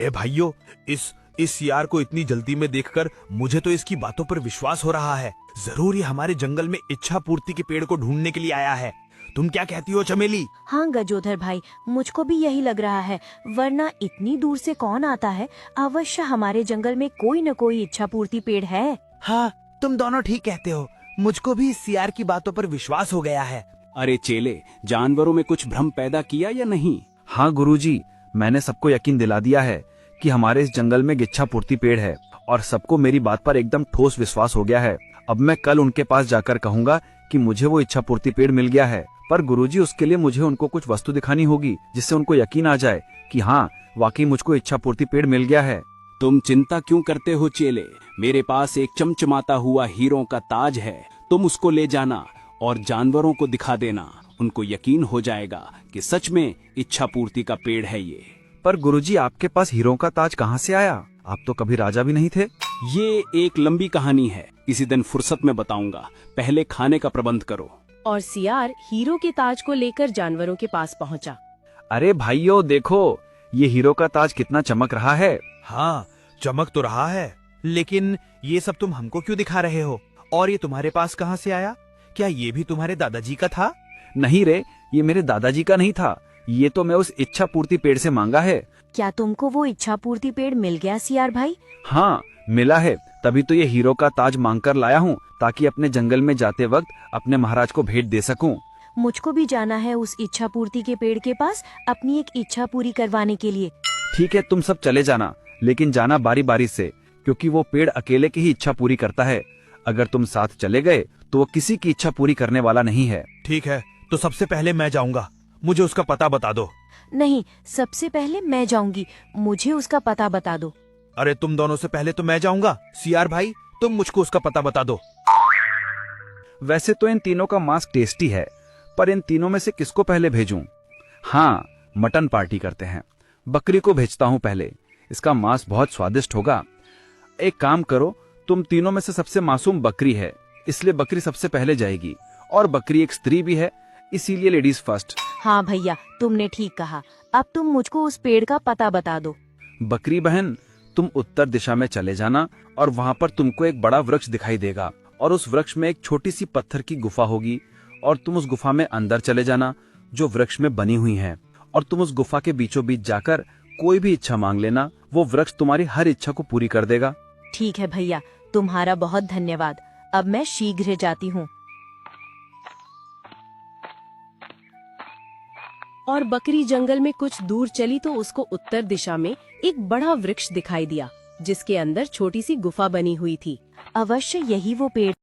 ए भाइयों, इस सियार को इतनी जल्दी में देखकर मुझे तो इसकी बातों पर विश्वास हो रहा है। जरूर ये हमारे जंगल में इच्छा पूर्ति के पेड़ को ढूंढने के लिए आया है। तुम क्या कहती हो चमेली? हाँ गजोधर भाई, मुझको भी यही लग रहा है, वरना इतनी दूर से कौन आता है। अवश्य हमारे जंगल में कोई न कोई इच्छा पूर्ति पेड़ है। हाँ, तुम दोनों ठीक कहते हो। मुझको भी इस सियार की बातों पर विश्वास हो गया है। अरे चेले, जानवरों में कुछ भ्रम पैदा किया या नहीं? हाँ गुरुजी, मैंने सबको यकीन दिला दिया है कि हमारे इस जंगल में इच्छा पूर्ति पेड़ है और सबको मेरी बात पर एकदम ठोस विश्वास हो गया है। अब मैं कल उनके पास जाकर कहूँगा कि मुझे वो इच्छा पूर्ति पेड़ मिल गया है। पर गुरुजी, उसके लिए मुझे उनको कुछ वस्तु दिखानी होगी जिससे उनको यकीन आ जाए कि हाँ, वाकई मुझको इच्छा पूर्ति पेड़ मिल गया है। तुम चिंता क्यों करते हो चेले? मेरे पास एक चमचमाता हुआ हीरों का ताज है। तुम उसको ले जाना और जानवरों को दिखा देना। उनको यकीन हो जाएगा कि सच में इच्छा पूर्ति का पेड़ है ये। पर गुरुजी, आपके पास हीरों का ताज कहाँ से आया? आप तो कभी राजा भी नहीं थे। ये एक लंबी कहानी है, किसी दिन फुर्सत में बताऊंगा। पहले खाने का प्रबंध करो। और सियार हीरो के ताज को लेकर जानवरों के पास पहुंचा। अरे भाइयों, देखो ये हीरो का ताज कितना चमक रहा है। हाँ, चमक तो रहा है, लेकिन ये सब तुम हमको क्यों दिखा रहे हो? और ये तुम्हारे पास कहाँ से आया? क्या ये भी तुम्हारे दादाजी का था? नहीं रे, ये मेरे दादाजी का नहीं था। ये तो मैं उस इच्छा पूर्ति पेड़ से मांगा है। क्या तुमको वो इच्छा पूर्ति पेड़ मिल गया सियार भाई? हाँ, मिला है। तभी तो ये हीरो का ताज मांग कर लाया हूँ, ताकि अपने जंगल में जाते वक्त अपने महाराज को भेंट दे सकूं। मुझको भी जाना है उस इच्छा पूर्ति के पेड़ के पास अपनी एक इच्छा पूरी करवाने के लिए। ठीक है, तुम सब चले जाना, लेकिन जाना बारी बारी से, क्योंकि वो पेड़ अकेले की ही इच्छा पूरी करता है। अगर तुम साथ चले गए तो वो किसी की इच्छा पूरी करने वाला नहीं है। ठीक है, तो सबसे पहले मैं जाऊंगा। मुझे उसका पता बता दो। नहीं, सबसे पहले मैं जाऊंगी, मुझे उसका पता बता दो। अरे तुम दोनों से पहले तो मैं जाऊंगा। सियार भाई, तुम मुझको उसका पता बता दो। वैसे तो इन तीनों का मांस टेस्टी है, पर इन तीनों में से किसको पहले भेजूं? हाँ, मटन पार्टी करते हैं। बकरी को भेजता हूँ पहले, इसका मांस बहुत स्वादिष्ट होगा। एक काम करो, तुम तीनों में से सबसे मासूम बकरी है, इसलिए बकरी सबसे पहले जाएगी। और बकरी एक स्त्री भी है, इसीलिए लेडीज फर्स्ट। हाँ भैया, तुमने ठीक कहा। अब तुम मुझको उस पेड़ का पता बता दो। बकरी बहन, तुम उत्तर दिशा में चले जाना और वहाँ पर तुमको एक बड़ा वृक्ष दिखाई देगा और उस वृक्ष में एक छोटी सी पत्थर की गुफा होगी और तुम उस गुफा में अंदर चले जाना जो वृक्ष में बनी हुई है। और तुम उस गुफा के बीचों बीच जाकर कोई भी इच्छा मांग लेना, वो वृक्ष तुम्हारी हर इच्छा को पूरी कर देगा। ठीक है भैया, तुम्हारा बहुत धन्यवाद। अब मैं शीघ्र जाती हूँ। और बकरी जंगल में कुछ दूर चली तो उसको उत्तर दिशा में एक बड़ा वृक्ष दिखाई दिया, जिसके अंदर छोटी सी गुफा बनी हुई थी। अवश्य यही वो पेड़